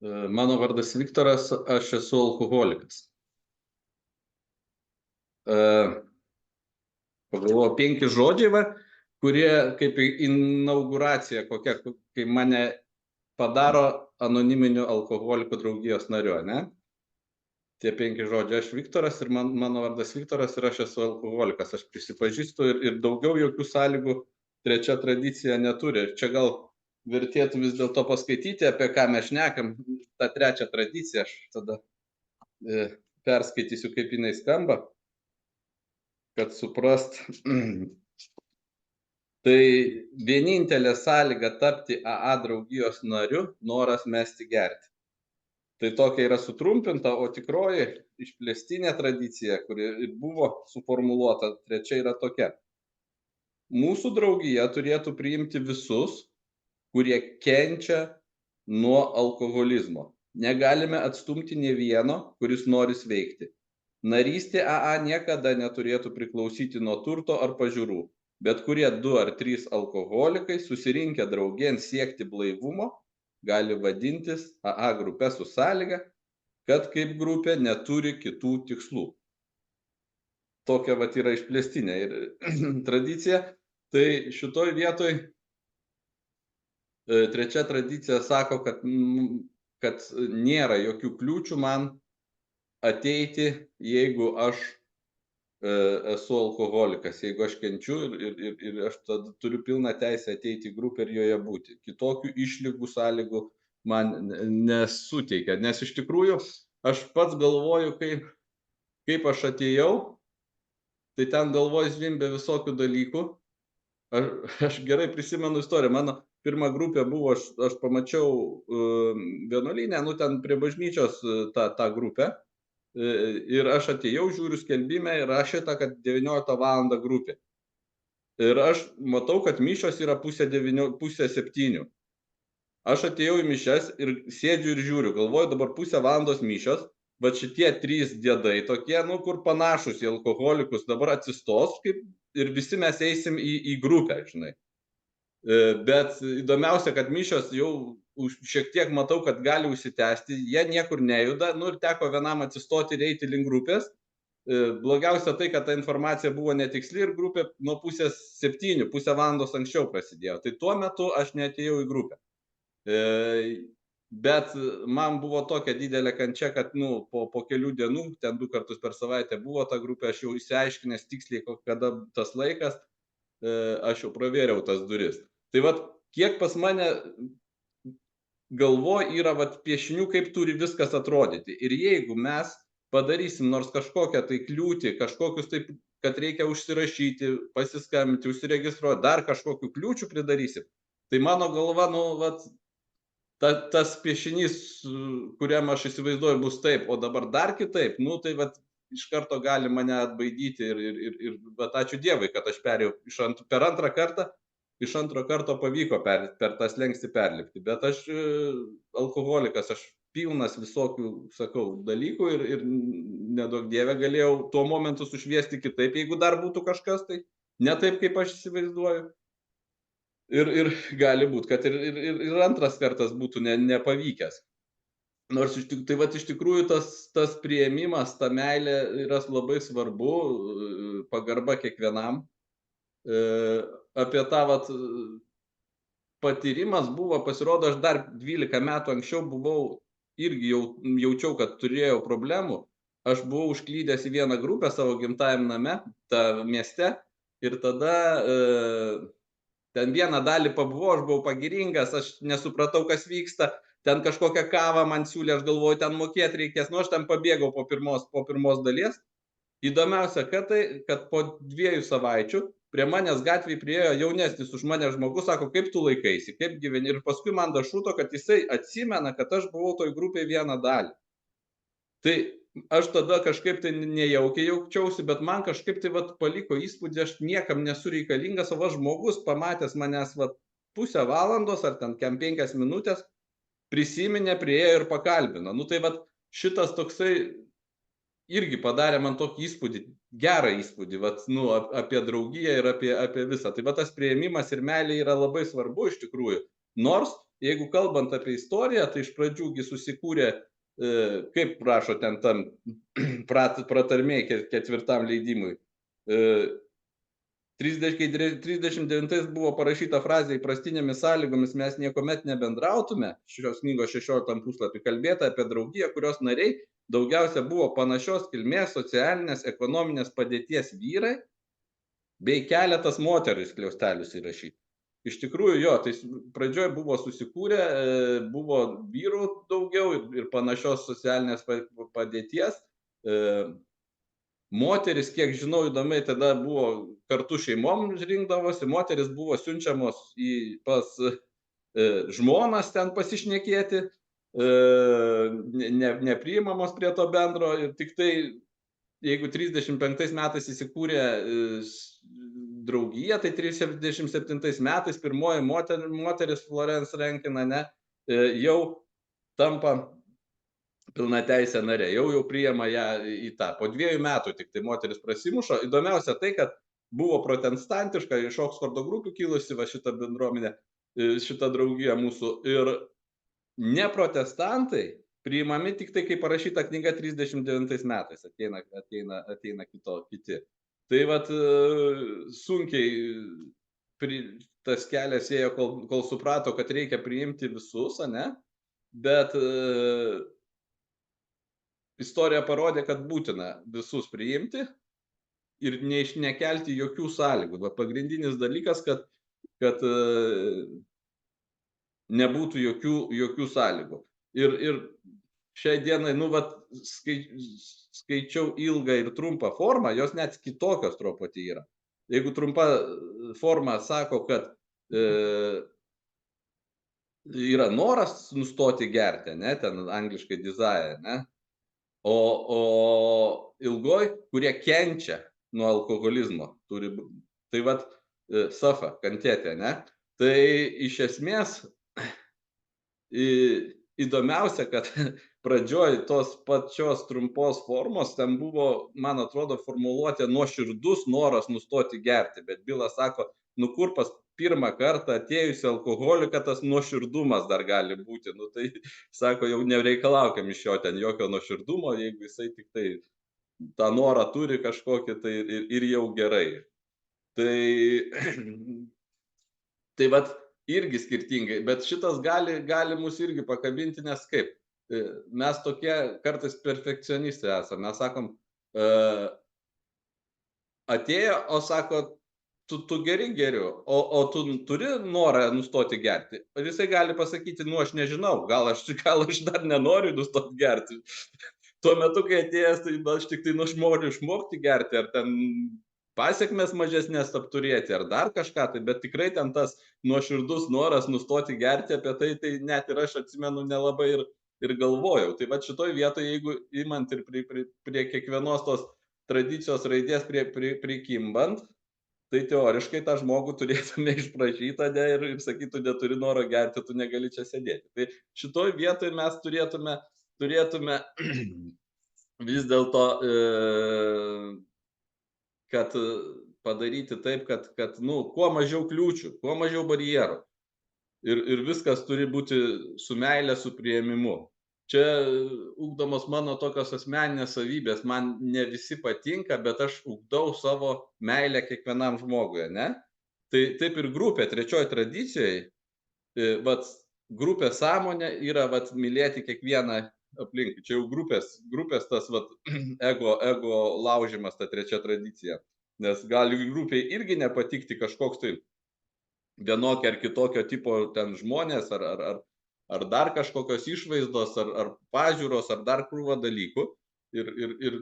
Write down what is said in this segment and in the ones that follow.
Mano vardas Viktoras, aš esu alkoholikas. Pagalvoju, 5 žodžiai, kurie kaip inauguracija kokia, kai mane padaro anoniminiu alkoholikų draugijos nariu, ne? Tie 5 žodžiai. Aš Viktoras ir mano vardas Viktoras ir aš esu alkoholikas. Aš prisipažįstu ir daugiau jokių sąlygų trečia tradicija neturi. Ir čia gal vertėtų vis dėlto paskaityti, apie ką mes šnekam. Ta trečia tradicija, aš tada perskaitysiu, kaip jinai skamba, kad suprast. Tai vienintelė sąlyga tapti AA draugijos nariu – noras mesti gerti. Tai tokia yra sutrumpinta, o tikroji išplėstinė tradicija, kuri buvo suformuluota, trečia yra tokia. Mūsų draugija turėtų priimti visus, kurie kenčia nuo alkoholizmo. Negalime atstumti nė vieno, kuris nori sveikti. Narystė AA niekada neturėtų priklausyti nuo turto ar pažiūrų, bet kurie 2 ar 3 alkoholikai susirinkę draugėn siekti blaivumo gali vadintis AA grupe su sąlyga, kad kaip grupė neturi kitų tikslų. Tokia yra išplėstinė ir tradicija. Tai šitoj vietoj trečia tradicija sako, kad nėra jokių kliūčių man ateiti, jeigu aš esu alkoholikas, jeigu aš kenčiu ir aš tada turiu pilną teisę ateiti į grupę ir joje būti. Kitokių išlygų, sąlygų man nesuteikia, nes iš tikrųjų aš pats galvoju, kaip aš atėjau, tai ten galvoj zvimbė visokių dalykų. Aš gerai prisimenu istoriją. Mano pirma grupė buvo, aš pamačiau vienuolyne, ten prie bažnyčios tą grupę. Ir aš atėjau, žiūriu skelbime ir rašyta, kad 19 valandą grupė. Ir aš matau, kad mišios yra 6:30. Aš atėjau į mišias ir sėdžiu ir žiūriu, galvoju, dabar 1:30 valandos mišios, bet šitie 3 diedai tokie, kur panašus į alkoholikus, dabar atsistos ir visi mes eisim į grupę, žinai. Bet įdomiausia, kad mišios jau šiek tiek matau, kad gali užsitęsti, jie niekur nejuda, ir teko vienam atsistoti ir eiti link grupės. Blogiausia tai, kad ta informacija buvo netiksli ir grupė nuo 6:30, 1:30 valandos anksčiau prasidėjo. Tai tuo metu aš neatėjau į grupę. Bet man buvo tokia didelė kančia, kad po kelių dienų, ten 2 kartus per savaitę buvo ta grupė, aš jau išsiaiškinęs tiksliai, kada tas laikas, aš jau pravėriau tas duris. Tai kiek pas mane galvoj yra piešinių, kaip turi viskas atrodyti. Ir jeigu mes padarysim nors kažkokią tai kliūtį, kažkokius taip, kad reikia užsirašyti, pasiskambinti, užsiregistruoti, dar kažkokių kliūčių pridarysim, tai mano galva, tas piešinys, kuriam aš įsivaizduoju, bus taip, o dabar dar kitaip, tai iš karto gali mane atbaidyti ir ačiū Dievui, kad aš perėjau per antrą kartą, iš antro karto pavyko per tą slenkstį perlipti, bet aš alkoholikas, aš pilnas visokių, sakau, dalykų ir neduok Dieve galėjau tuo momentu sušviesti kitaip, jeigu dar būtų kažkas, tai ne taip, kaip aš įsivaizduoju. Ir gali būti, kad ir antras kartas būtų nepavykęs. Nors iš tikrųjų tas priėmimas, ta meilė yra labai svarbu, pagarba kiekvienam. Apie tą patyrimas buvo, pasirodo, aš dar 12 metų anksčiau buvau, irgi jaučiau, kad turėjau problemų. Aš buvau užklydęs į vieną grupę savo gimtajam name, mieste, ir tada ten vieną dalį pabuvau, aš buvau pagiringas, aš nesupratau, kas vyksta, ten kažkokią kavą man siūlė, aš galvoju, ten mokėti reikės, aš ten pabėgau po pirmos dalies. Įdomiausia, kad po 2 savaičių prie manęs gatvėje priėjo jaunesnis už mane žmogus, sako, kaip tu laikaisi, kaip gyveni, ir paskui man dašuto, kad jisai atsimena, kad aš buvau toj grupėje vieną dalį. Tai aš tada kažkaip tai nejaukiai jaučiausi, bet man kažkaip tai paliko įspūdį, aš niekam nesu reikalingas, o žmogus pamatęs manęs 1:30 valandos ar ten 5 minutės prisiminė, priėjo ir pakalbino. Tai šitas toksai irgi padarė man tokį įspūdį, gerą įspūdį, apie draugiją ir apie visą. Tai tas priėmimas ir meilė yra labai svarbu iš tikrųjų. Nors jeigu kalbant apie istoriją, tai iš pradžių gi susikūrė, kaip rašo ten tam pratarmėj ketvirtam leidimui, 39 buvo parašyta frazė įprastinėmis sąlygomis mes niekuomet nebendrautume, šios knygos 16 puslapį kalbėta apie draugiją, kurios nariai daugiausia buvo panašios kilmės, socialinės, ekonominės padėties vyrai, bei keletas moterų skliaustelius įrašyti. Iš tikrųjų, jo, tai pradžioje buvo susikūrę, buvo vyrų daugiau ir panašios socialinės padėties. Moteris, kiek žinau, įdomiai tada buvo kartu šeimom rinkdavosi, moteris buvo siunčiamos pas žmonas ten pasišnekėti, nepriimamos prie to bendro ir tik tai, jeigu 35 metais įsikūrė draugija, tai 37 metais pirmoji moteris Florence Rankin, jau tampa pilnateisė narė, jau priima ją į tą. Po 2 metų tik tai moteris prasimuša. Įdomiausia tai, kad buvo protestantiška, iš Oksfordo grupių kilusi va šita bendruomenė, šita draugija mūsų. Ir neprotestantai priimami tik tai, kai parašyta knyga 39 metais, ateina kiti. Tai vat sunkiai tas kelias ėjo, kol suprato, kad reikia priimti visus, bet istorija parodė, kad būtina visus priimti ir nekelti jokių sąlygų. Va, pagrindinis dalykas, kad nebūtų jokių sąlygų. Ir šiai dienai, skaičiau ilgą ir trumpą formą, jos net kitokios truputį yra. Jeigu trumpa forma sako, kad yra noras nustoti gerti, ten angliškai desire, o ilgoj, kurie kenčia nuo alkoholizmo, tai vat safa, kentėti, tai iš esmės įdomiausia, kad pradžioj tos pačios trumpos formos ten buvo, man atrodo, formuluotė nuoširdus noras nustoti gerti, bet Bilas sako, kur pas pirmą kartą atėjusi alkoholiką tas nuoširdumas dar gali būti, tai sako, jau nereikalaukiam iš jo ten jokio nuoširdumo, jeigu jisai tik tai tą norą turi kažkokį, tai ir jau gerai. Tai vat irgi skirtingai, bet šitas gali mus irgi pakabinti, nes kaip, mes tokie kartais perfekcionistai esame, mes sakom, atėjo, o sako, tu geriu, o tu turi norą nustoti gerti. Ir jisai gali pasakyti, aš nežinau, gal aš dar nenoriu nustoti gerti. Tuo metu, kai atėjęs, tai aš tik tai noriu išmokti gerti, ar ten pasiekmes mažesnės apturėti, ar dar kažką, bet tikrai ten tas nuoširdus noras nustoti gerti, apie tai net ir aš atsimenu nelabai ir galvojau. Tai va šitoj vietoje, jeigu imant ir prie kiekvienos tos tradicijos raidės prikimbant, tai teoriškai tą žmogų turėtume išprašytą ir sakytų, neturi noro gerti, tu negali čia sėdėti. Tai šitoj vietoje mes turėtume vis dėlto, kad padaryti taip, kad kuo mažiau kliūčių, kuo mažiau barjerų. Ir viskas turi būti su meile, su priėmimu. Čia ugdomos mano tokios asmeninės savybės, man ne visi patinka, bet aš ugdau savo meilę kiekvienam žmogui, Tai taip ir grupė, trečioji tradicijai, grupės sąmonė yra mylėti kiekvieną aplink. Čia jau grupės tas ego laužimas, ta trečia tradicija. Nes gali grupiai irgi nepatikti kažkoks tai vienokio ar kitokio tipo ten žmonės, ar dar kažkokios išvaizdos, ar pažiūros, ar dar krūva dalykų.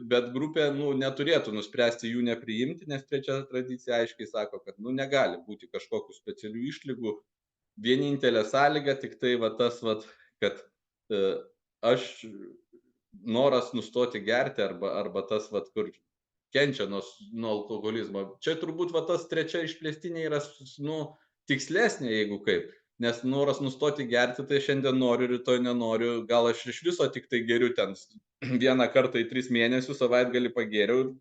Bet grupė neturėtų nuspręsti jų nepriimti, nes trečia tradicija aiškiai sako, kad negali būti kažkokių specialių išlygų. Vienintelė sąlyga tik tai tas, kad aš noras nustoti gerti arba tas, kur kenčia nuo alkoholizmo. Čia turbūt tas trečia išplėstinė yra tikslesnė, jeigu kaip. Nes noras nustoti gerti, tai šiandien noriu, rytoj nenoriu, gal aš iš viso tik tai geriu ten vieną kartą į 3 mėnesius, savaitgalį pagėriau,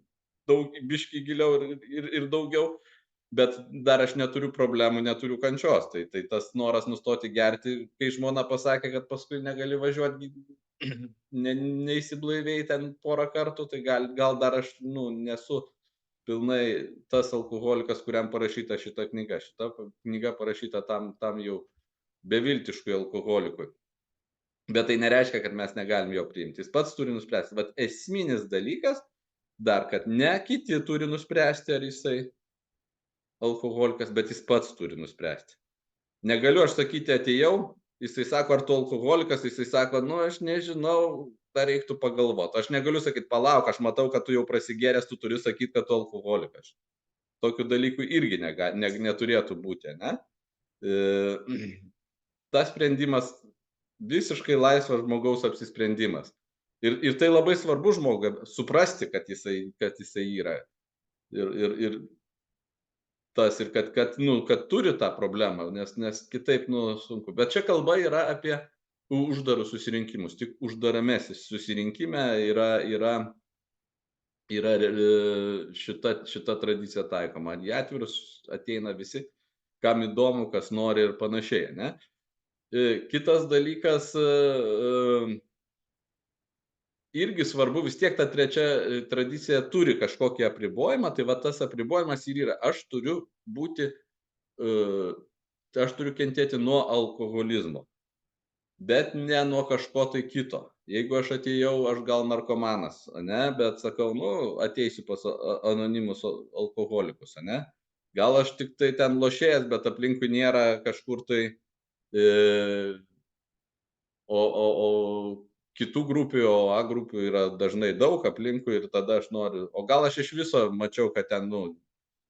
biškį giliau ir daugiau. bet dar aš neturiu problemų, neturiu kančios. Tai tas noras nustoti gerti, kai žmona pasakė, kad paskui negali važiuoti, neįsiblaivėjai ten porą kartų, tai gal dar aš nesu pilnai tas alkoholikas, kuriam parašyta šita knyga. Šita knyga parašyta tam jau beviltiškui alkoholikui. Bet tai nereiškia, kad mes negalim jo priimti. Jis pats turi nuspręsti. Bet esminis dalykas dar, kad ne kiti turi nuspręsti, ar jisai alkoholikas, bet jis pats turi nuspręsti. Negaliu aš sakyti, atėjau, jisai sako, ar tu alkoholikas, jisai sako, aš nežinau, dar reiktų pagalvoti. Aš negaliu sakyti, palauk, aš matau, kad tu jau prasigėręs, tu turi sakyti, kad tu alkoholikas. Tokių dalykų irgi neturėtų būti, ne? Tas sprendimas visiškai laisvas žmogaus apsisprendimas. Ir tai labai svarbu žmogui suprasti, kad jisai yra. Ir tas, ir kad turi tą problemą, nes kitaip, sunku. Bet čia kalba yra apie uždarus susirinkimus. Tik uždarame susirinkime yra šita tradicija taikoma. Į atvirus ateina visi, kam įdomu, kas nori ir panašiai, ne? Kitas dalykas, irgi svarbu, vis tiek ta trečia tradicija turi kažkokį apribojimą, tai va tas apribojimas ir yra. Aš turiu kentėti nuo alkoholizmo, bet ne nuo kažko tai kito. Jeigu aš atėjau, aš gal narkomanas, ne, bet sakau, ateisiu pas anonimus alkoholikus, ne. Gal aš tik tai ten lošėjas, bet aplinkui nėra kažkur tai o kitų grupių, o A grupių yra dažnai daug aplinkui ir tada aš noriu, o gal aš iš viso mačiau, kad ten,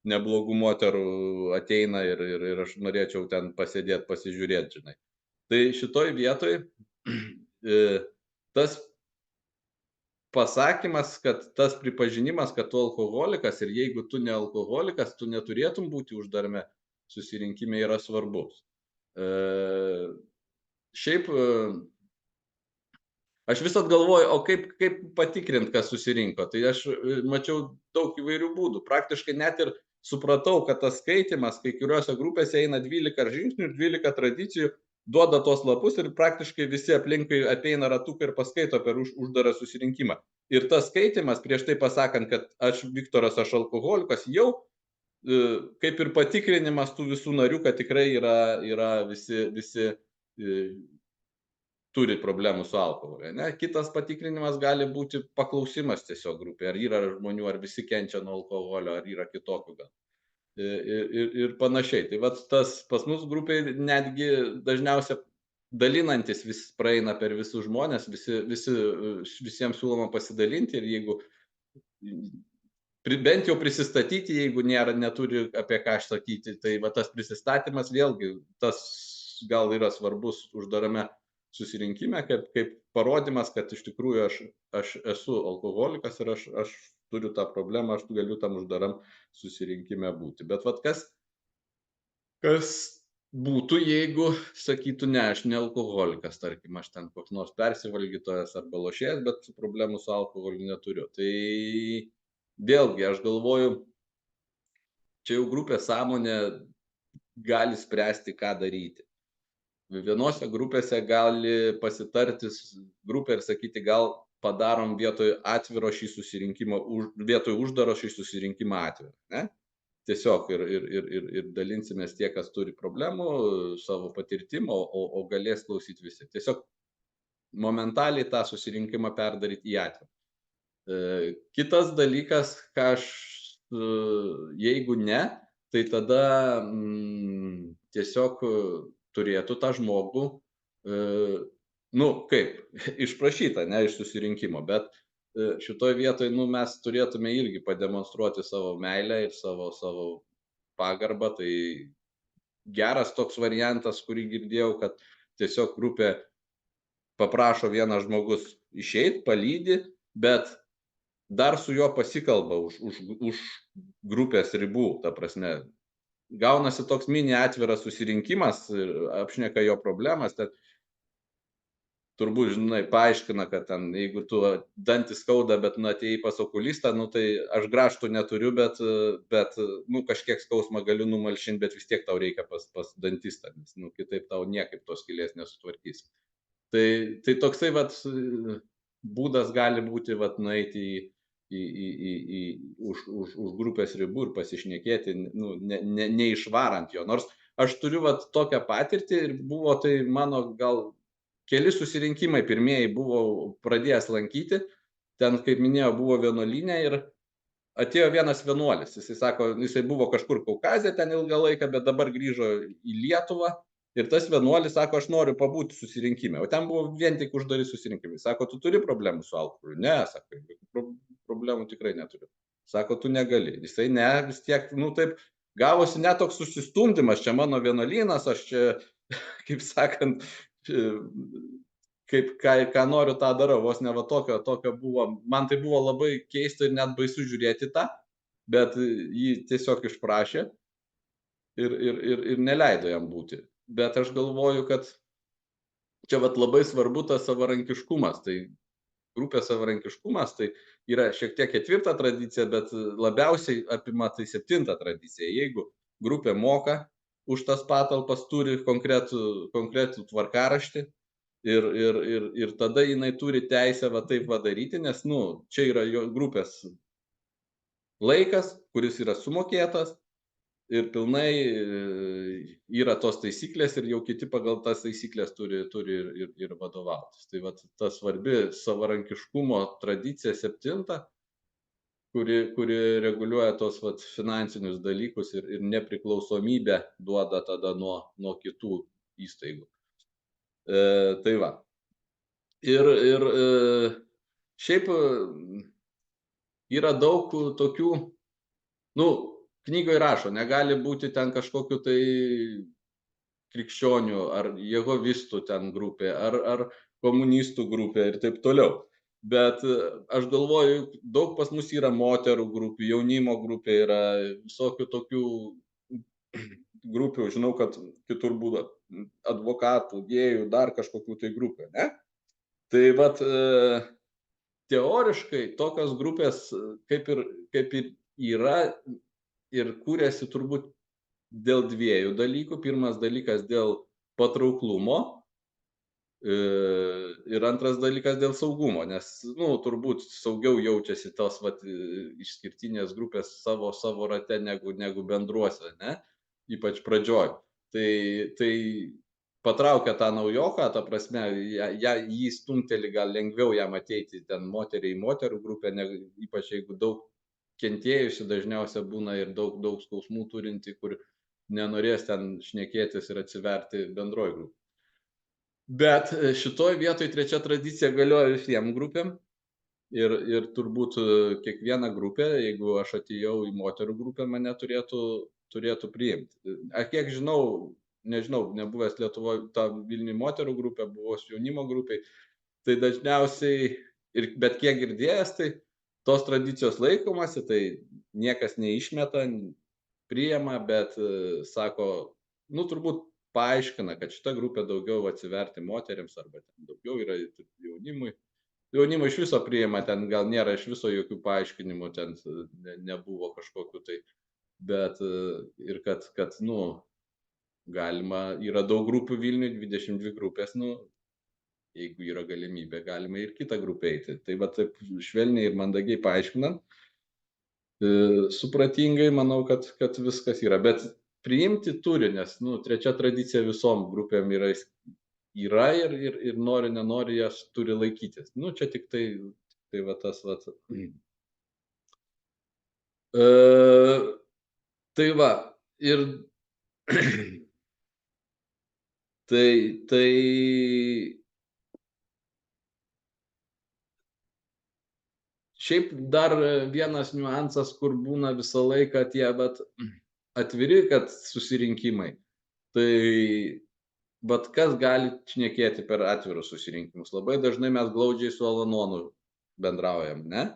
neblogų moterų ateina ir aš norėčiau ten pasėdėti, pasižiūrėti, žinai. Tai šitoj vietoj tas pasakymas, kad tas pripažinimas, kad tu alkoholikas ir jeigu tu ne alkoholikas, tu neturėtum būti uždarame susirinkime yra svarbus. Šiaip aš visad galvoju, o kaip patikrint, kas susirinko. Tai aš mačiau daug įvairių būdų. Praktiškai net ir supratau, kad tas skaitimas kai kuriuose grupėse eina 12 žingsnių ir 12 tradicijų, duoda tos lapus ir praktiškai visi aplinkui ateina ratuką ir paskaito per uždarą susirinkimą. Ir tas skaitimas, prieš tai pasakant, kad aš Viktoras, aš alkoholikas, jau kaip ir patikrinimas tų visų narių, kad tikrai yra visi turi problemų su alkoholiu, ne? Kitas patikrinimas gali būti paklausimas tiesiog grupėje, ar yra žmonių, ar visi kenčia nuo alkoholio, ar yra kitokių gal. Ir panašiai. Tai vat tas pas mus grupėje netgi dažniausiai dalinantis vis praeina per visus žmonės, visiems siūloma pasidalinti ir jeigu bent jau prisistatyti, jeigu neturi apie ką sakyti, tai va tas prisistatymas vėlgi, tas gal yra svarbus uždarame susirinkime, kaip parodymas, kad iš tikrųjų aš esu alkoholikas ir aš turiu tą problemą, aš galiu tam uždaram susirinkime būti. Bet vat kas būtų, jeigu sakytų, ne, aš ne alkoholikas, tarkim, aš ten koks nors persivalgytojas arba lošėjas, bet problemų su alkoholiu neturiu. Tai vėlgi, aš galvoju, čia jau grupės sąmonė gali spręsti, ką daryti. Vienose grupėse gali pasitarti grupė ir sakyti, gal padarom vietoj atviro šį susirinkimą, vietoj uždaro šį susirinkimą atvirą, ne? Tiesiog ir dalinsimės tie, kas turi problemų savo patirtim, o galės klausyti visi. Tiesiog momentaliai tą susirinkimą perdaryti į atvirą. Kitas dalykas, jeigu ne, tai tada tiesiog turėtų tą žmogų, išprašytą, ne iš susirinkimo, bet šitoj vietoj, mes turėtume irgi pademonstruoti savo meilę ir savo pagarbą. Tai geras toks variantas, kurį girdėjau, kad tiesiog grupė paprašo vienas žmogus išeit, palydi, bet dar su juo pasikalba už grupės ribų, ta prasme. Gaunasi toks mini atviras susirinkimas ir apšneka jo problemas. turbūt, žinai, paaiškina, kad ten, jeigu tu dantį skauda, bet nu atėjai pas okulistą, nu tai aš grąžtų neturiu, bet nu kažkiek skausmą galiu numalšinti, bet vis tiek tau reikia pas dantistą, nes nu kitaip tau niekaip tos skylės nesutvarkys. Tai toksai vat būdas gali būti vat nueiti į už grupės ribų ir pasišnekėti, nu, neišvarant jo. Nors aš turiu vat tokią patirtį ir buvo tai mano gal keli susirinkimai pirmieji buvau pradėjęs lankyti. Ten, kaip minėjau, buvo vienuolyne ir atėjo vienas vienuolis. Jisai sako, jisai buvo kažkur Kaukaze ten ilgą laiką, bet dabar grįžo į Lietuvą. Ir tas vienuolis sako, aš noriu pabūti susirinkime. O ten buvo vien tik uždari susirinkimai. Sako, tu turi problemų su alkoholiu? Ne, sako, problemų tikrai neturiu. Sako, tu negali. Jisai ne, vis tiek, nu taip, gavosi net toks susistumdymas, čia mano vienuolynas, aš čia, kaip sakant, ką noriu, tą darau. Vos ne va tokio buvo. Man tai buvo labai keista ir net baisu žiūrėti tą, bet jį tiesiog išprašė ir neleido jam būti. Bet aš galvoju, kad čia vat labai svarbu tas savarankiškumas. Tai grupės savarankiškumas tai yra šiek tiek ketvirta tradicija, bet labiausiai apima tai 7 tradicija. Jeigu grupė moka už tas patalpas, turi konkretų tvarkaraštį ir tada jinai turi teisę va taip va daryti, nes nu, čia yra jo grupės laikas, kuris yra sumokėtas ir pilnai yra tos taisyklės ir jau kiti pagal tas taisyklės turi ir vadovautis. Tai vat ta svarbi savarankiškumo tradicija 7, kuri reguliuoja tos vat finansinius dalykus ir nepriklausomybę duoda tada nuo kitų įstaigų. Tai va. Ir šiaip yra daug tokių, nu, knygoje rašo, negali būti ten kažkokiu tai krikščionių ar jehovistų ten grupė, ar komunistų grupė ir taip toliau. Bet aš galvoju, daug pas mus yra moterų grupių, jaunimo grupė yra, visokių tokių grupių, žinau, kad kitur būna advokatų, gėjų, dar kažkokių tai grupių, ne? Tai vat teoriškai tokios grupės kaip ir yra ir kūrėsi turbūt dėl 2 dalykų. Pirmas dalykas dėl patrauklumo ir antras dalykas dėl saugumo, nes, nu, turbūt saugiau jaučiasi tos vat išskirtinės grupės savo rate negu bendruose, ne? Ypač pradžioj. Tai patraukia tą naujoką, ta prasme, jį stumteli gal lengviau jam ateiti ten moteriai į moterų grupę, ypač jeigu daug kentėjusi dažniausia būna ir daug skausmų turinti, kur nenorės ten šnekėtis ir atsiverti bendroj grupė. Bet šitoj vietoj 3 tradicija galioja visiem grupėm ir turbūt kiekviena grupė, jeigu aš atėjau į moterų grupę, mane turėtų priimti. Aš kiek žinau, nežinau, nebuvęs Lietuvoje, ta Vilniuje moterų grupė, buvau jaunimo grupiai, tai dažniausiai, bet kiek girdėjęs, tai tos tradicijos laikomasi, tai niekas neišmeta, priima, bet sako, nu turbūt paaiškina, kad šita grupė daugiau atsiverti moteriams arba ten daugiau yra jaunimui. Jaunimo iš viso priima, ten gal nėra iš viso jokių paaiškinimų, ten nebuvo kažkokių tai, bet ir kad nu, galima, yra daug grupių Vilniuje, 22 grupės, nu, jeigu yra galimybė, galima ir kitą grupę eiti. Tai va taip švelniai ir mandagiai paaiškinant, supratingai, manau, kad viskas yra. Bet priimti turi, nes, nu, 3 tradicija visom grupėm yra ir nori, nenori, jas turi laikytis. Nu, čia tik tai va tas, va. Tai va, ir tai šiaip dar vienas niuansas, kur būna visą laiką tie vat atviri, kad susirinkimai. Tai vat kas gali šnekėti per atvirus susirinkimus? Labai dažnai mes glaudžiai su Alanonu bendraujam, ne?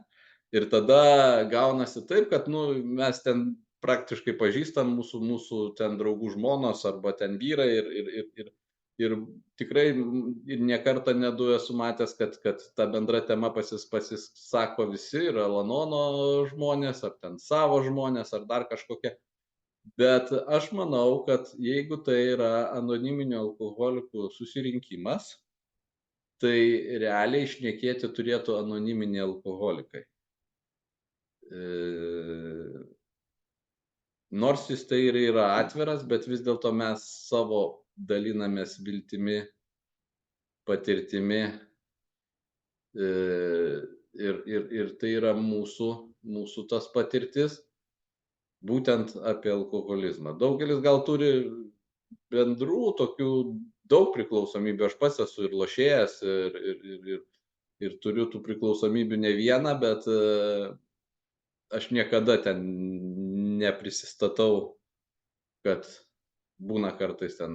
Ir tada gaunasi taip, kad nu, mes ten praktiškai pažįstam mūsų ten draugų žmonos arba ten vyrai ir tikrai ir ne kartą, ne du esu matęs, kad ta bendra tema pasisako visi, ir Alanono žmonės, ar ten savo žmonės, ar dar kažkokie. Bet aš manau, kad jeigu tai yra anoniminių alkoholikų susirinkimas, tai realiai šnekėti turėtų anoniminiai alkoholikai. Nors jis tai ir yra atviras, bet vis dėlto mes savo dalinamės viltimi, patirtimi, ir tai yra mūsų tas patirtis, būtent apie alkoholizmą. Daugelis gal turi bendrų tokių daug priklausomybių. Aš pats esu ir lošėjas, ir turiu tų priklausomybių ne vieną, bet aš niekada ten neprisistatau, kad būna kartais ten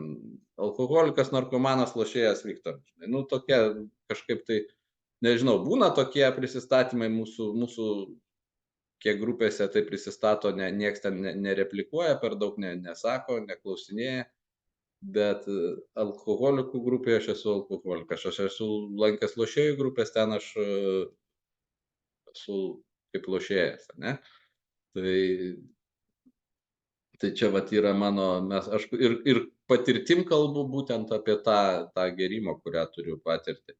alkoholikas, narkomanas, lošėjas, Viktoras. Nu, tokia kažkaip tai, nežinau, būna tokie prisistatymai mūsų kiek grupėse tai prisistato, nieks ten nereplikuoja, per daug nesako, neklausinėja. Bet alkoholikų grupėje aš esu alkoholikas. Aš esu lankęs lošėjų grupės, ten aš esu kaip lošėjas, ne? Tai čia vat yra mano, aš ir patirtim kalbu būtent apie tą gėrimo, kurią turiu patirti.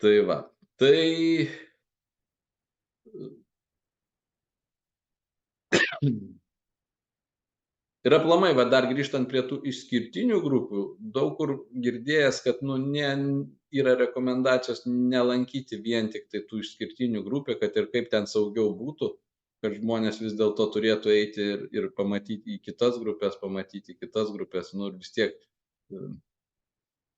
Tai va. Tai ir aplamai, va dar grįžtant prie tų išskirtinių grupių, daug kur girdėjęs, kad yra rekomendacijos nelankyti vien tik tai tų išskirtinių grupių, kad ir kaip ten saugiau būtų, kad žmonės vis dėlto turėtų eiti ir pamatyti į kitas grupės, nu ir vis tiek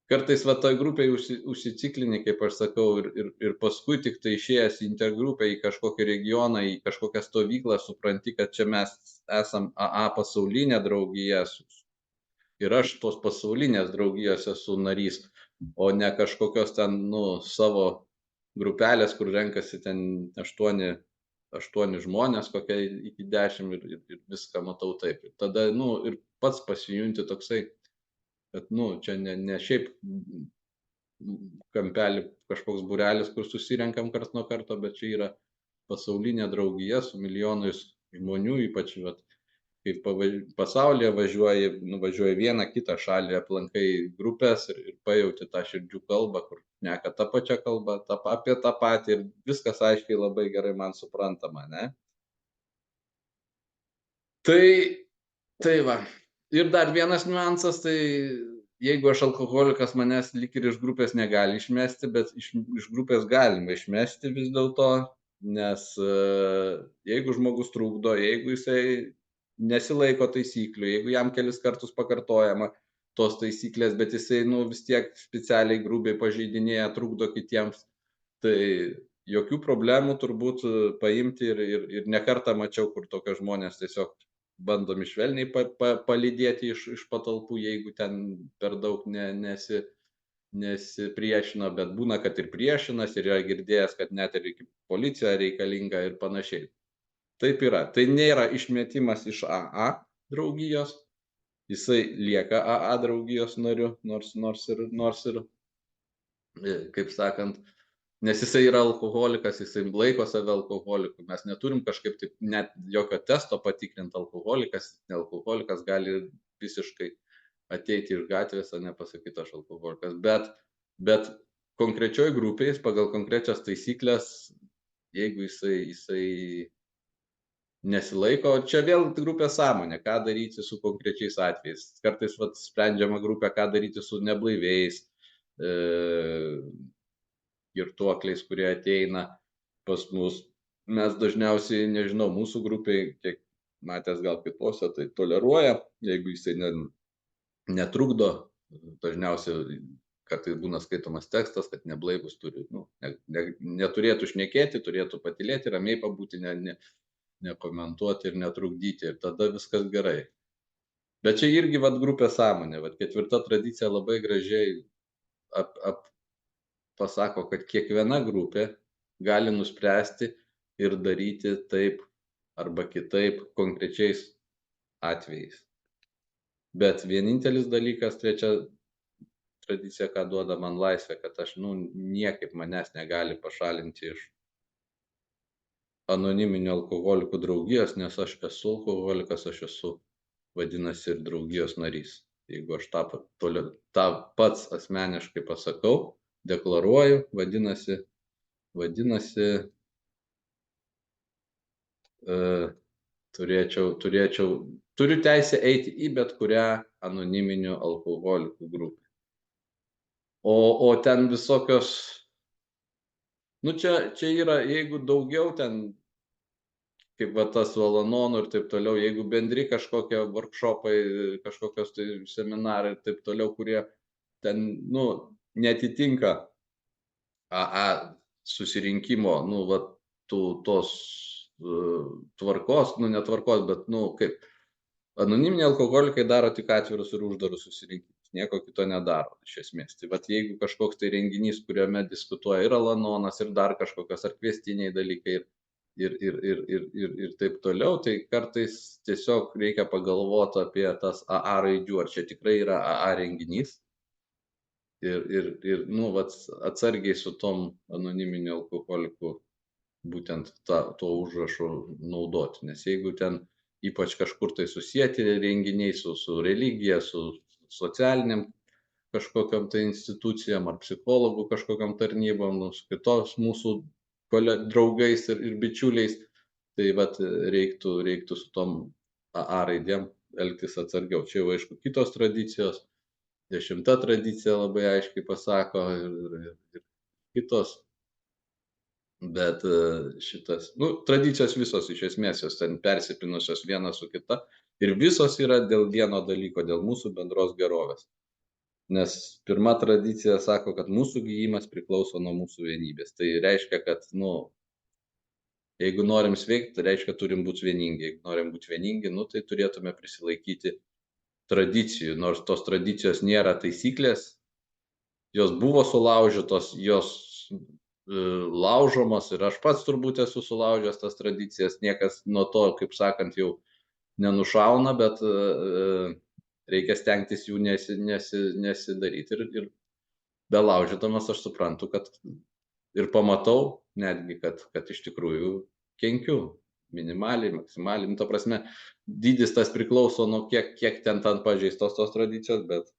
kartais va toj grupėj užsiciklini, kaip aš sakau, ir paskui tik tai išėjęs į intergrupę, į kažkokį regioną, į kažkokią stovyklą, supranti, kad čia mes esam AA pasaulinė draugija ir aš tos pasaulinės draugijos esu narys, o ne kažkokios ten, savo grupelės, kur renkasi ten 8 žmonės, kokia iki 10 ir viską matau taip. Ir tada, ir pats pasijunti toksai, kad, čia ne šiaip kampelį kažkoks būrelis, kur susirenkam karts nuo karto, bet čia yra pasaulinė draugija su milijonais žmonių, ypač, kai pasaulyje nuvažiuoji vieną kitą šalį, aplankai grupės ir pajauti tą širdžių kalbą, kur šneka tą pačią kalbą, apie tą patį ir viskas aiškiai labai gerai man suprantama, ne? Tai va. Ir dar vienas niuansas, tai jeigu aš alkoholikas, manęs lyg ir iš grupės negali išmesti, bet iš grupės galima išmesti vis dėlto, nes jeigu žmogus trukdo, jeigu jisai nesilaiko taisyklių, jeigu jam kelis kartus pakartojama tos taisyklės, bet jisai vis tiek specialiai grubiai pažeidinėja, trukdo kitiems, tai jokių problemų turbūt paimti ir ne kartą mačiau, kur tokie žmonės tiesiog bandomi švelniai palydėti iš patalpų, jeigu ten per daug nesipriešino, bet būna, kad ir priešinas, ir yra girdėjęs, kad net ir iki policija reikalinga ir panašiai. Taip yra. Tai nėra išmetimas iš AA draugijos, jisai lieka AA draugijos nariu, nors ir, kaip sakant, nes jisai yra alkoholikas, jisai laiko save alkoholiku. Mes neturim kažkaip taip net jokio testo patikrinti alkoholikas, ne alkoholikas gali visiškai ateiti iš gatvės, o ne pasakyti aš alkoholikas. Bet konkrečioj grupėje, pagal konkrečias taisyklės, jeigu jisai nesilaiko, čia vėl grupės sąmonė, ką daryti su konkrečiais atvejais. Kartais sprendžiama grupė, ką daryti su neblaiviais, girtuokliais, kurie ateina pas mus. Mes dažniausiai, nežinau, mūsų grupiai, kiek matęs gal kitose, tai toleruoja, jeigu jisai netrukdo, dažniausiai kartais būna skaitomas tekstas, kad neblaivus turi, neturėtų šnekėti, turėtų patylėti, ramiai pabūti, nekomentuoti ir netrukdyti, ir tada viskas gerai. Bet čia irgi grupės sąmonė, 4 tradicija labai gražiai pasako, kad kiekviena grupė gali nuspręsti ir daryti taip arba kitaip konkrečiais atvejais. Bet vienintelis dalykas, trečia tradicija, ką duoda man laisvę, kad aš, niekaip manęs negali pašalinti iš anoniminių alkoholikų draugijos, nes aš esu alkoholikas, aš esu, vadinasi, ir draugijos narys. Jeigu aš tą pats asmeniškai pasakau, deklaruoju, vadinasi, turiu teisę eiti į bet kurią anoniminių alkoholikų grupę. O ten visokios, čia yra, jeigu daugiau ten, kaip va tas Valanonų ir taip toliau, jeigu bendri kažkokie workshopai, kažkokios tai seminarai ir taip toliau, kurie ten, netitinka AA susirinkimo, va, tos tvarkos, netvarkos, bet, kaip anoniminiai alkoholikai daro tik atvirus ir uždarus susirinkimus, nieko kito nedaro iš esmės. Tai vat jeigu kažkoks tai renginys, kuriame diskutuoja ir Alanonas, ir dar kažkokios ar kviestiniai dalykai ir taip toliau, tai kartais tiesiog reikia pagalvoti apie tas AA raidžių, ar čia tikrai yra AA renginys. Vat atsargiai su tom anoniminių alkoholikų būtent tuo užrašu naudoti, nes jeigu ten ypač kažkur tai susijęti renginiai su religija, su socialiniam kažkokiam tai institucijom ar psichologų kažkokiam tarnybom, su kitos mūsų draugais ir bičiuliais, tai vat reiktų su tom AA raidėm elgtis atsargiau. Čia jau aišku kitos tradicijos, 10 tradicija labai aiškiai pasako ir kitos. Bet šitas, tradicijos visos iš esmės, jos ten persipinusios viena su kita ir visos yra dėl vieno dalyko, dėl mūsų bendros gerovės. Nes pirma tradicija sako, kad mūsų gyjimas priklauso nuo mūsų vienybės. Tai reiškia, kad, jeigu norim sveikti, tai reiškia, turim būti vieningi. Jeigu norim būti vieningi, tai turėtume prisilaikyti tradicijų, nors tos tradicijos nėra taisyklės, jos buvo sulaužytos, jos laužomos ir aš pats turbūt esu sulaužęs tas tradicijas, niekas nuo to, kaip sakant, jau nenušauna, bet reikia stengtis jų nesidaryti ir belaužydamas aš suprantu, kad ir pamatau netgi, kad iš tikrųjų kenkiu minimaliai, maksimaliai, ta prasme, dydis tas priklauso nuo kiek ten pažeistos tos tradicijos, bet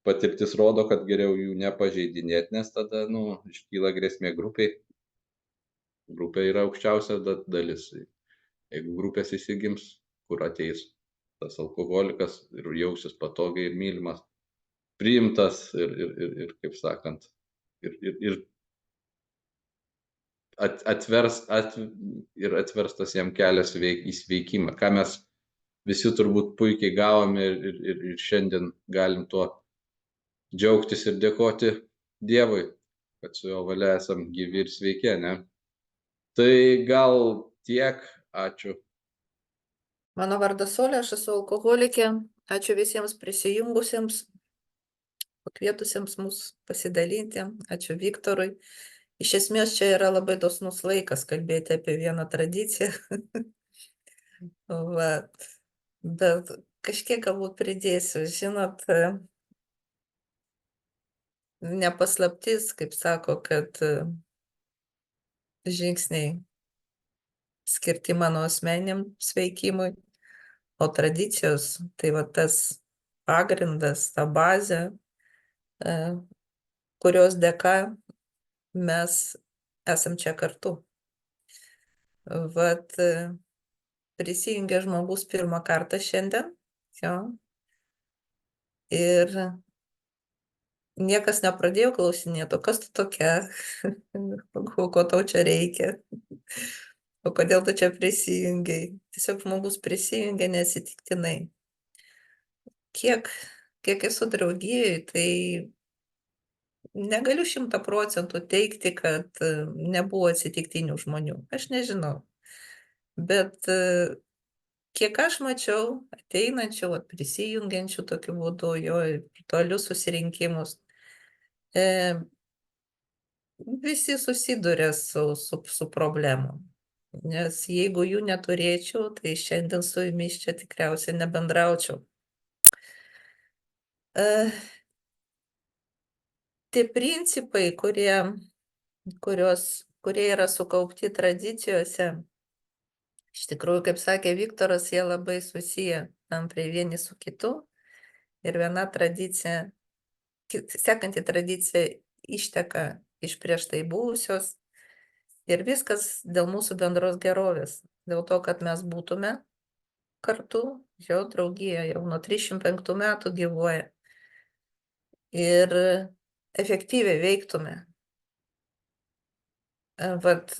patirtis rodo, kad geriau jų nepažeidinėti, nes tada, iškyla grėsmė grupiai. Grupė yra aukščiausia dalis. Jeigu grupės įsigims, kur ateis tas alkoholikas ir jausis patogiai ir mylimas, priimtas ir kaip sakant, ir atverstas jam kelias į sveikimą, ką mes visi turbūt puikiai gavome ir šiandien galim tuo džiaugtis ir dėkoti Dievui, kad su jo valia esam gyvi ir sveiki, ne? Tai gal tiek, ačiū. Mano vardas Olė, aš esu alkoholikė. Ačiū visiems prisijungusiems, pakvietusiems mus pasidalinti. Ačiū Viktorui. Iš esmės čia yra labai dosnus laikas kalbėti apie vieną tradiciją. Bet kažkiek galbūt pridėsiu. Žinot, nepaslaptis, kaip sako, kad žingsniai skirti mano asmeniniam sveikimui, o tradicijos, tai va tas pagrindas, ta bazė, kurios dėka mes esam čia kartu. Vat prisijungė žmogus pirmą kartą šiandien, ir niekas nepradėjo klausinėti, o kas tu tokia, ko tau čia reikia, o kodėl tu čia prisijungiai. Tiesiog žmogus prisijungė neatsitiktinai. Kiek esu draugijai, tai negaliu 100% teikti, kad nebuvo atsitiktinių žmonių. Aš nežinau. Bet kiek aš mačiau ateinančių, prisijungiančių tokiu būdu, jo virtualius susirinkimus, visi susiduria su problemom. Nes jeigu jų neturėčiau, tai šiandien su jumis čia tikriausiai nebendraučiau. Tie principai, kurie yra sukaupti tradicijose, iš tikrųjų, kaip sakė Viktoras, jie labai susiję tamprai vieni su kitu. Ir viena tradicija, sekanti tradicija išteka iš prieš tai buvusios. Ir viskas dėl mūsų bendros gerovės. Dėl to, kad mes būtume kartu, jo draugija jau nuo 305 metų gyvuoja. Ir efektyviai veiktume. Vat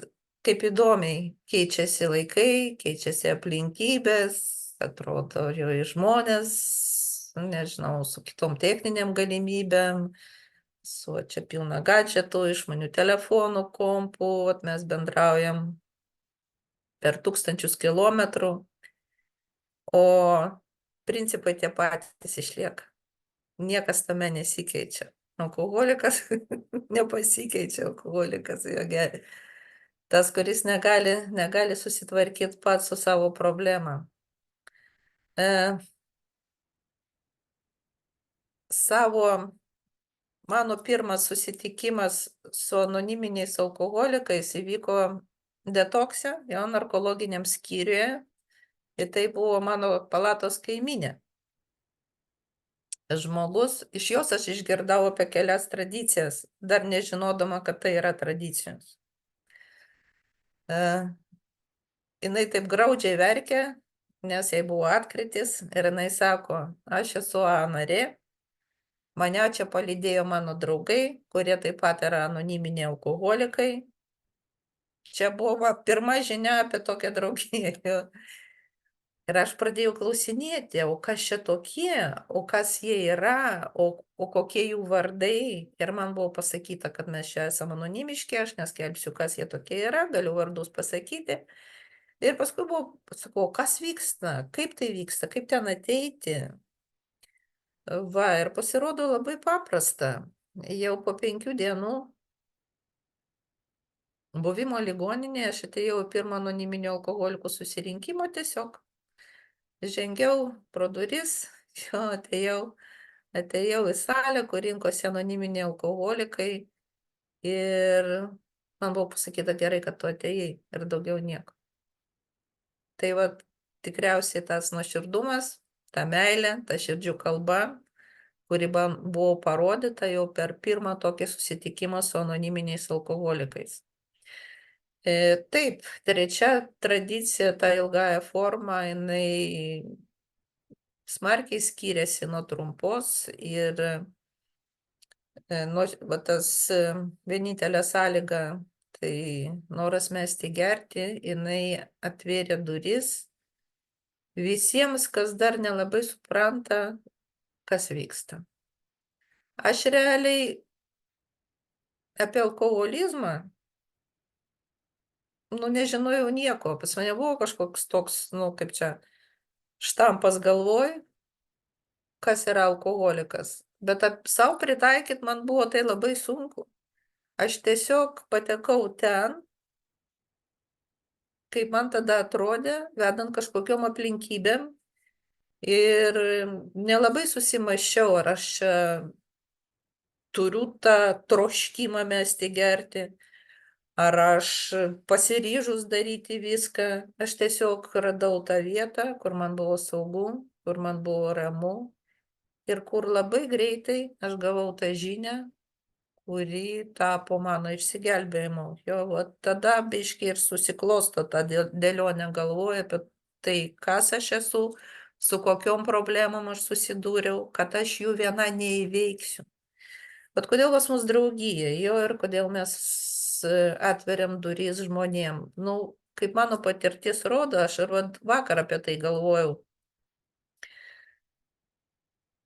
kaip įdomiai keičiasi laikai, keičiasi aplinkybės, atrodo jo į žmonės, nežinau, su kitom techninėm galimybėm, su čia pilna gadžetų, išmanių telefonų, kompų, vat mes bendraujam per 1000 kilometrų, o principai tie patys išlieka. Niekas tame nesikeičia. Alkoholikas nepasikeičia, alkoholikas jo geria. Tas, kuris negali susitvarkyti pats su savo problema. Mano pirmas susitikimas su anoniminiais alkoholikais įvyko detokse, jo narkologiniam skyriuje. Ir tai buvo mano palatos kaimynė. Žmogus, iš jos aš išgirdau apie kelias tradicijas, dar nežinodama, kad tai yra tradicijos. Jinai taip graudžiai verkė, nes jai buvo atkritis ir jinai sako, aš esu A narė, mane čia palydėjo mano draugai, kurie taip pat yra anoniminiai alkoholikai. Čia buvo pirma žinia apie tokią draugiją. Ir aš pradėjau klausinėti, o kas čia tokie, o kas jie yra, o kokie jų vardai. Ir man buvo pasakyta, kad mes čia esame anonimiški, aš neskelbsiu, kas jie tokie yra, galiu vardus pasakyti. Ir paskui buvo, sakau, kas vyksta, kaip tai vyksta, kaip ten ateiti. Va, ir pasirodo labai paprasta. Jau po 5 dienų buvimo ligoninėje aš atėjau į pirmą anoniminio alkoholikų susirinkimą tiesiog. Žengiau pro duris, jo, atėjau į salę, kur rinkosi anoniminiai alkoholikai ir man buvo pasakyta gerai, kad tu atėjai ir daugiau nieko. Tai va, tikriausiai tas nuoširdumas, ta meilė, ta širdžių kalba, kuri buvo parodyta jau per pirmą tokį susitikimą su anoniminiais alkoholikais. Taip, trečia tradicija, ta ilgąja forma, jinai smarkiai skiriasi nuo trumpos ir va tas vienintelė sąlyga, tai noras mesti gerti, jinai atvėrė duris visiems, kas dar nelabai supranta, kas vyksta. Aš realiai apie alkoholizmą nežinojau nieko, pas mane buvo kažkoks toks, kaip čia, štampas galvoj, kas yra alkoholikas, bet savo pritaikyti man buvo tai labai sunku. Aš tiesiog patekau ten, kaip man tada atrodė, vedant kažkokiom aplinkybėm ir nelabai susimąsčiau, ar aš turiu tą troškimą mesti gerti, ar aš pasiryžus daryti viską. Aš tiesiog radau tą vietą, kur man buvo saugu, kur man buvo ramu ir kur labai greitai aš gavau tą žinią, kuri tapo mano išsigelbėjimu. Jo, tada biškai ir susiklosto tą dėlionę galvoje apie tai, kas aš esu, su kokiom problemom aš susidūriau, kad aš jų viena neįveiksiu. Bet kodėl pas mus draugija, jo, ir kodėl mes atveriam duris žmonėm. Kaip mano patirtis rodo, aš ir vakar apie tai galvojau,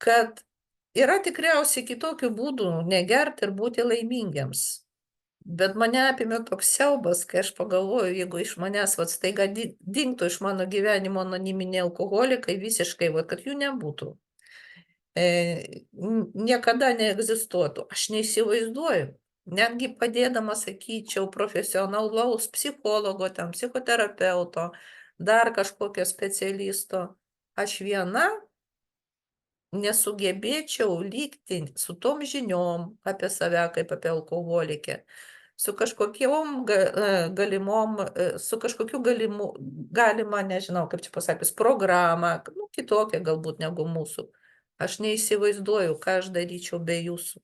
kad yra tikriausiai kitokių būdų negerti ir būti laimingiams. Bet mane apėmė toks siaubas, kai aš pagalvoju, jeigu iš manęs staiga dingtų iš mano gyvenimo anoniminiai alkoholikai visiškai, kad jų nebūtų. Niekada neegzistuotų. Aš neįsivaizduoju. Netgi padėdama, sakyčiau, profesionalaus psichologo, psichoterapeuto, 'dar' kažkokio specialisto, aš viena, nesugebėčiau lygti su tom žiniom apie save kaip apie alkoholikę, su kažkokiom galimom, su kažkokiu galima, nežinau, kaip čia pasakius, programa, nu, kitokia galbūt negu mūsų. Aš neįsivaizduoju, ką aš daryčiau be jūsų.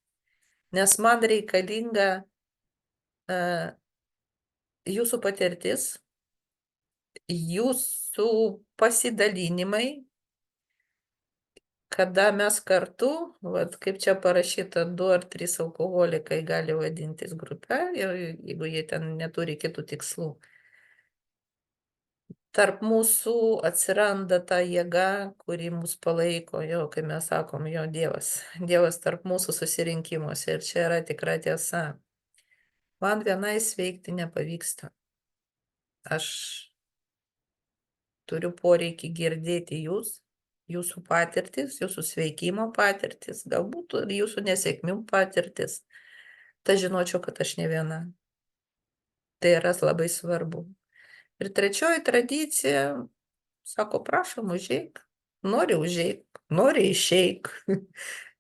Nes man reikalinga jūsų patirtis, jūsų pasidalinimai, kada mes kartu, vat, kaip čia parašyta, 2 ar 3 alkoholikai gali vadintis grupe, jeigu jie ten neturi kitų tikslų. Tarp mūsų atsiranda ta jėga, kuri mus palaiko, jo, kai mes sakom, jo, Dievas tarp mūsų susirinkimuose, ir čia yra tikra tiesa. Man vienai sveikti nepavyksta. Aš turiu poreikį girdėti jūs, jūsų patirtis, jūsų sveikimo patirtis, galbūt ir jūsų nesėkmių patirtis. Tai žinočiau, kad aš ne viena. Tai yra labai svarbu. Ir trečioji tradicija, sako, prašom, užeik. Nori užeik, nori išeik.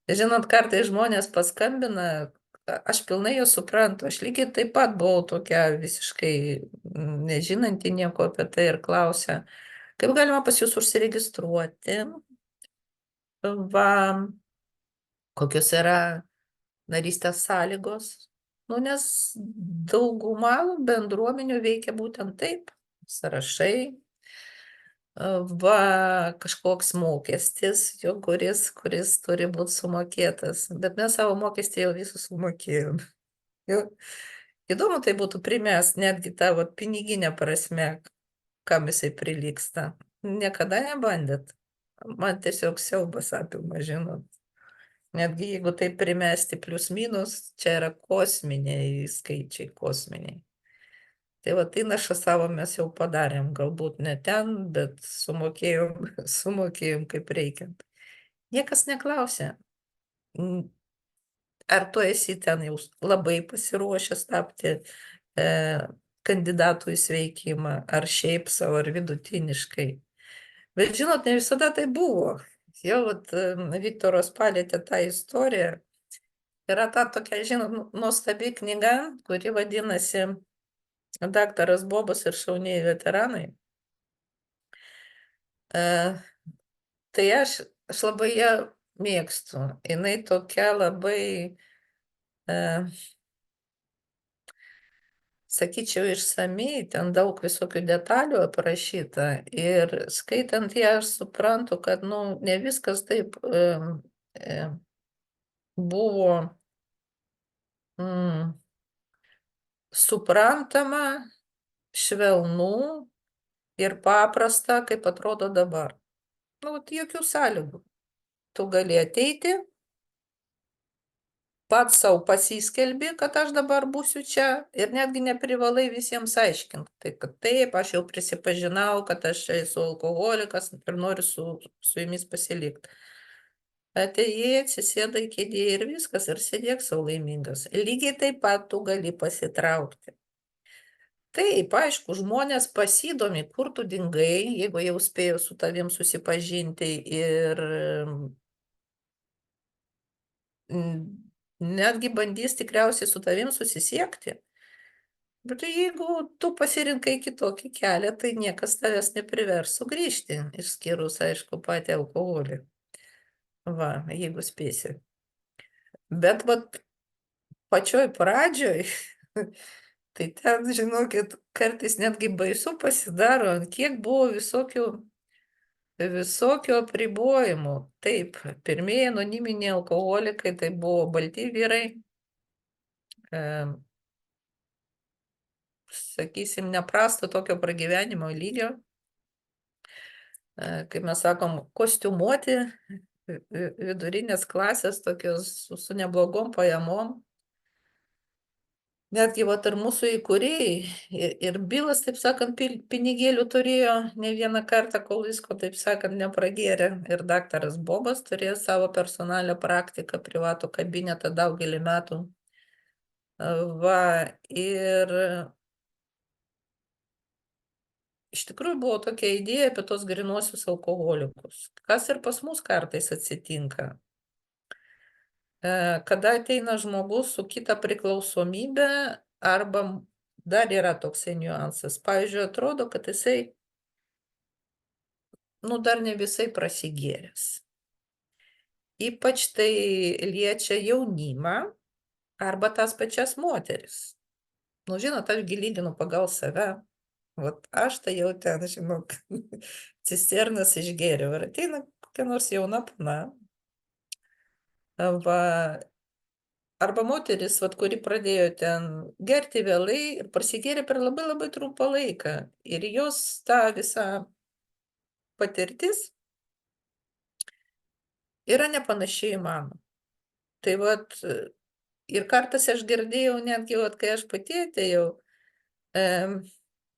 Žinot, kartais žmonės paskambina, aš pilnai jo suprantu, aš lygiai taip pat buvau tokia visiškai nežinanti nieko apie tai ir klausia, kaip galima pas jūs užsiregistruoti, va, kokios yra narystės sąlygos, nu, nes dauguma bendruomenių veikia būtent taip, sąrašai, va, kažkoks mokestis, jo, kuris turi būti sumokėtas, bet mes savo mokestį jau visus sumokėjom. Jau, įdomu tai būtų primest netgi tą vat, piniginę prasme, kam jisai prilygsta. Niekada nebandėt. Man tiesiog siaubas apima, žinot. Netgi jeigu tai primesti plius minus, čia yra kosminiai skaičiai, kosminiai. Tai va, įnašą savo mes jau padarėm, galbūt ne ten, bet sumokėjom kaip reikiant. Niekas neklausė, ar tu esi ten jau labai pasiruošęs tapti kandidatų į sveikimą, ar šiaip savo, ar vidutiniškai. Bet žinot, ne visada tai buvo. Jau vat, Viktoras palėtė tą istoriją. Yra ta tokia, žinot, nuostabi knyga, kuri vadinasi Daktaras Bobas ir šaunieji veteranai. Tai aš labai ją mėgstu. Jinai tokia labai, sakyčiau, išsamiai, ten daug visokių detalių aprašyta. Ir skaitant ją, aš suprantu, kad, nu, ne viskas taip buvo suprantama, švelnu ir paprasta, kaip atrodo dabar. Nu, jokių sąlygų. Tu gali ateiti, pats savo pasiskelbi, kad aš dabar būsiu čia ir netgi neprivalai visiems aiškinti. Tai kad taip, aš jau prisipažinau, kad aš čia esu alkoholikas ir noriu su jumis pasilikti. Atėjai, atsisėdai kėdėje ir viskas, ir sėdėk savo laimingas. Lygiai taip pat tu gali pasitraukti. Taip, aišku, žmonės pasidomi, kur tu dingai, jeigu jau spėjo su tavim susipažinti ir netgi bandys tikriausiai su tavim susisiekti. Bet jeigu tu pasirinkai kitokį kelią, tai niekas tavęs neprivers sugrįžti, išskyrus, aišku, patį alkoholį. Va, jeigu spėsi. Bet vat pačioj pradžioj, tai ten, žinokit, kartais netgi baisu pasidaro, kiek buvo visokių apribojimų. Taip, pirmieji anoniminiai alkoholikai tai buvo balti vyrai, sakysim, neprasto tokio pragyvenimo lygio, kaip mes sakom, kostiumuoti, vidurinės klasės tokios su neblogom pajamom. Netgi vat ir mūsų įkūrėjai ir Bilas, taip sakant, pinigėlių turėjo ne vieną kartą, kol visko, taip sakant, nepragėrė. Ir daktaras Bobas turėjo savo personalią praktiką, privatų kabinetą daugelį metų. Va, ir iš tikrųjų buvo tokia idėja apie tos grynuosius alkoholikus, kas ir pas mus kartais atsitinka. Kada ateina žmogus su kita priklausomybė, arba dar yra toksai niuansas. Pavyzdžiui, atrodo, kad jisai, dar ne visai prasigėręs. Ypač tai liečia jaunimą arba tas pačias moteris. Žinot, aš lyginu pagal save. Vat aš tai jau ten, žinok, cisternas išgėriau ir ateina kokia nors jauna pana. Arba moteris, vat, kuri pradėjo ten gerti vėlai ir prasigėrė per labai labai trumpą laiką. Ir jos ta visa patirtis yra nepanašiai į mano. Tai vat, ir kartais aš girdėjau netgi, vat, kai aš pati atėjau,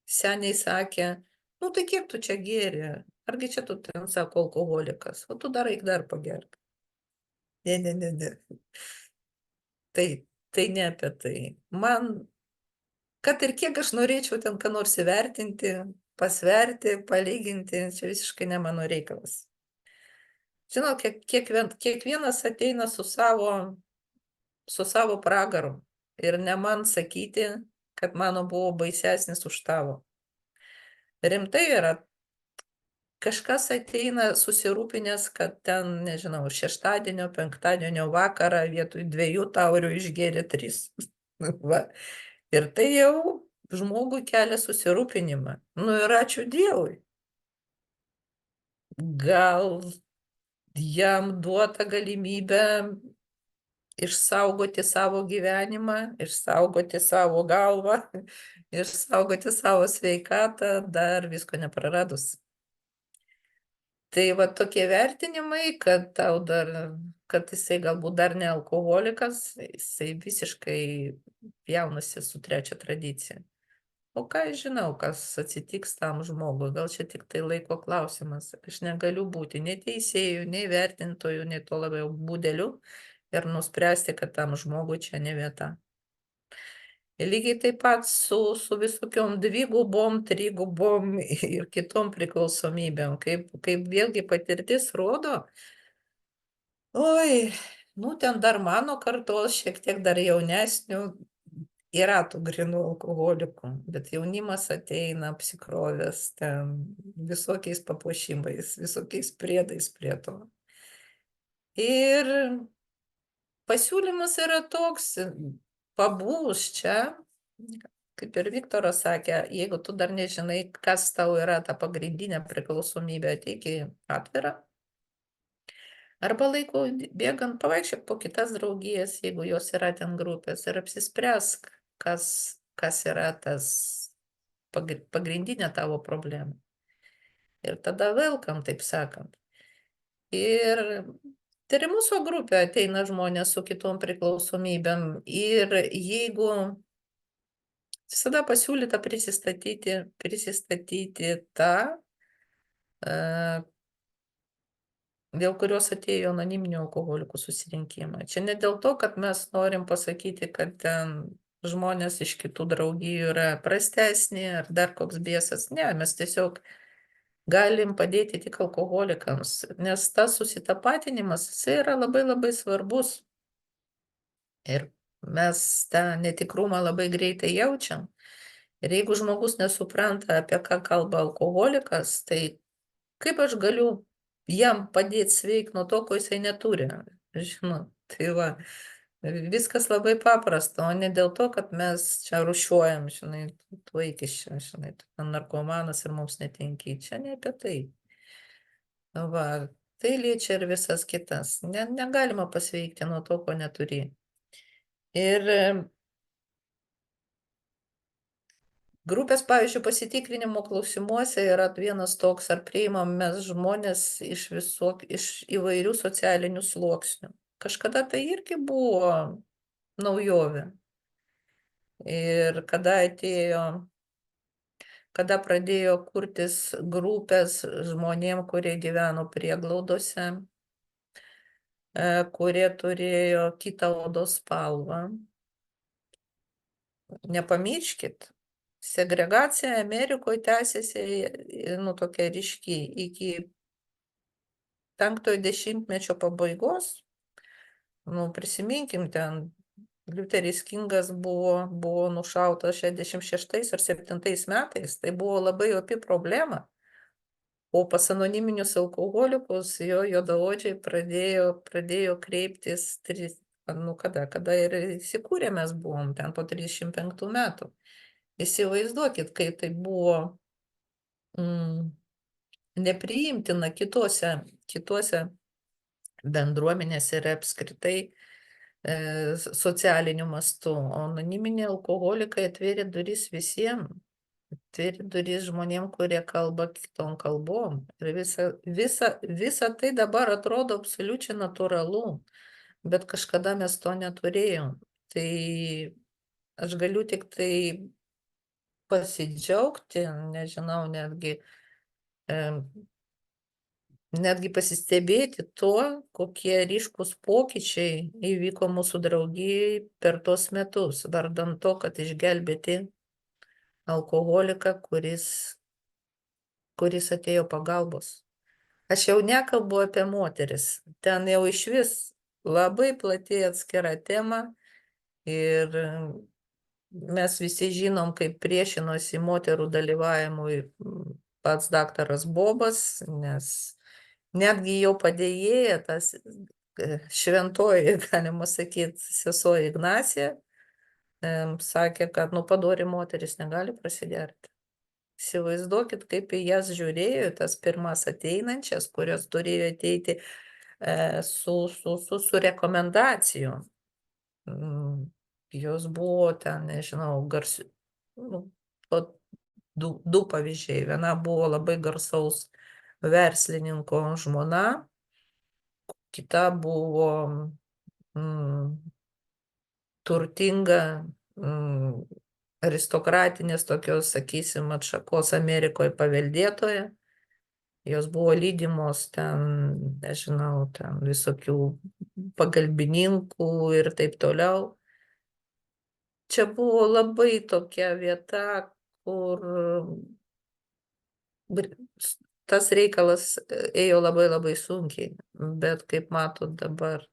seniai sakė, tai kiek tu čia gėri? Argi čia tu ten, sako, alkoholikas? O tu dar eik dar pagerk. Ne. Tai ne apie tai. Man, kad ir kiek aš norėčiau ten ką nors įvertinti, pasverti, palyginti, čia visiškai ne mano reikalas. Žinau, kiekvienas ateina su savo pragaru. Ir ne man sakyti, kad mano buvo baisesnis už tavo. Rimtai yra, kažkas ateina susirūpinęs, kad ten, nežinau, šeštadienio, penktadienio vakarą vietoj 2 taurių išgėrė 3. Va. Ir tai jau žmogui kelia susirūpinimą. Ir ačiū Dievui. Gal jam duota galimybė išsaugoti savo gyvenimą, išsaugoti savo galvą, išsaugoti savo sveikatą, dar visko nepraradus. Tai va tokie vertinimai, kad jisai galbūt dar ne alkoholikas, jisai visiškai pjaunasi su 3 tradicija. O ką aš žinau, kas atsitiks tam žmogui, gal čia tik tai laiko klausimas. Aš negaliu būti nei teisėjų, nei vertintojų, nei to labiau būdeliu ir nuspręsti, kad tam žmogui čia ne vieta. Lygiai taip pat su visokiom 2, 3 ir kitom priklausomybėm, kaip vėlgi patirtis rodo, ten dar mano kartos, šiek tiek dar jaunesnių, yra tų grynų alkoholikų, bet jaunimas ateina apsikrovęs ten visokiais papuošimais, visokiais priedais prie to. Ir pasiūlymas yra toks, pabūs čia, kaip ir Viktoras sakė, jeigu tu dar nežinai, kas tau yra ta pagrindinė priklausomybė, ateik į atvirą. Arba laiko bėgant pavaikščiok po kitas draugijas, jeigu jos yra ten grupės, ir apsispręsk, kas yra tas pagrindinė tavo problema. Ir tada welcome, taip sakant. Ir tai ir mūsų grupė ateina žmonės su kitom priklausomybėm. Ir jeigu visada pasiūlyta prisistatyti tą, dėl kurios atėjo anoniminių alkoholikų susirinkimą. Čia ne dėl to, kad mes norim pasakyti, kad ten žmonės iš kitų draugijų yra prastesni ar dar koks biesas. Ne, mes tiesiog galim padėti tik alkoholikams, nes tas susitapatinimas, jisai yra labai labai svarbus. Ir mes tą netikrumą labai greitai jaučiam. Ir jeigu žmogus nesupranta, apie ką kalba alkoholikas, tai kaip aš galiu jam padėti sveikti nuo to, ko jisai neturi. Žinot, tai va, viskas labai paprasta, o ne dėl to, kad mes čia rušiuojam, žinai, tu eik iš čia, žinai, tu narkomanas ir mums netinki. Čia ne apie tai. Va, tai liečia ir visas kitas. Negalima pasveikti nuo to, ko neturi. Ir grupės, pavyzdžiui, pasitikrinimo klausimuose yra vienas toks, ar priimam mes žmonės iš įvairių socialinių sluoksnių. Kažkada tai irgi buvo naujovė. Ir kada pradėjo kurtis grupės žmonėm, kurie gyveno prieglaudose, kurie turėjo kitą odos spalvą. Nepamirškit, segregacija Amerikoje tęsiasi, nu, tokia ryški iki 50-mečio pabaigos. Nu, prisiminkim, ten Liuteris Kingas buvo nušautas 66 ar 7 metais. Tai buvo labai opi problema. O pas anoniminius alkoholikus jo juodaodžiai pradėjo kreiptis, nu kada ir įsikūrė mes buvom, ten po 35 metų. Įsivaizduokit, kai tai buvo nepriimtina kitose bendruomenėse ir apskritai socialiniu mastu. O anoniminiai alkoholikai atvėrė duris visiems. Atvėrė duris žmonėm, kurie kalba kitom kalbom. Ir visa tai dabar atrodo absoliučiai natūralu. Bet kažkada mes to neturėjom. Tai aš galiu tik tai pasidžiaugti, nežinau, netgi pasistebėti tuo, kokie ryškus pokyčiai įvyko mūsų draugijai per tos metus, vardan to, kad išgelbėti alkoholiką, kuris atėjo pagalbos. Aš jau nekalbu apie moteris, ten jau išvis labai plati atskira tema ir mes visi žinom, kaip priešinosi moterų dalyvavimui pats daktaras Bobas, nes netgi jo padėjėja, tas šventoji, galima sakyti, sesuo Ignacija, sakė, kad padori moteris negali prasigerti. Įsivaizduokit, kaip į jas žiūrėjo, tas pirmas ateinančias, kurios turėjo ateiti su rekomendacijom. Jos buvo ten, nežinau, garsių, du pavyzdžiai. Viena buvo labai garsaus verslininko žmona, kita buvo turtinga aristokratinės tokios, sakysim, atšakos Amerikoje paveldėtoja. Jos buvo lydimos ten, nežinau, ten visokių pagalbininkų ir taip toliau. Čia buvo labai tokia vieta, kur tas reikalas ėjo labai labai sunkiai, bet kaip matot dabar,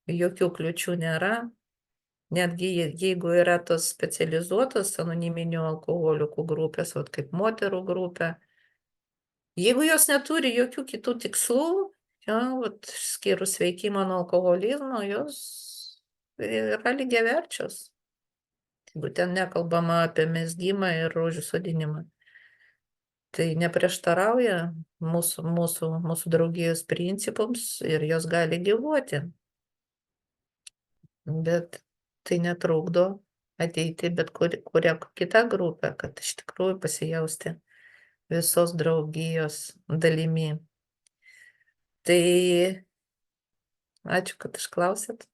jokių kliučių nėra. Netgi jeigu yra tos specializuotos anoniminių alkoholikų grupės, kaip moterų grupė, jeigu jos neturi jokių kitų tikslų, skyrus sveikimą nuo alkoholizmo, jos yra lygiaverčios. Jeigu ten nekalbama apie mezgimą ir rožių sodinimą, tai neprieštarauja mūsų draugijos principams ir jos gali gyvuoti. Bet tai netrukdo ateiti bet kurią kitą grupę, kad iš tikrųjų pasijausti visos draugijos dalimi. Tai ačiū, kad išklausėt.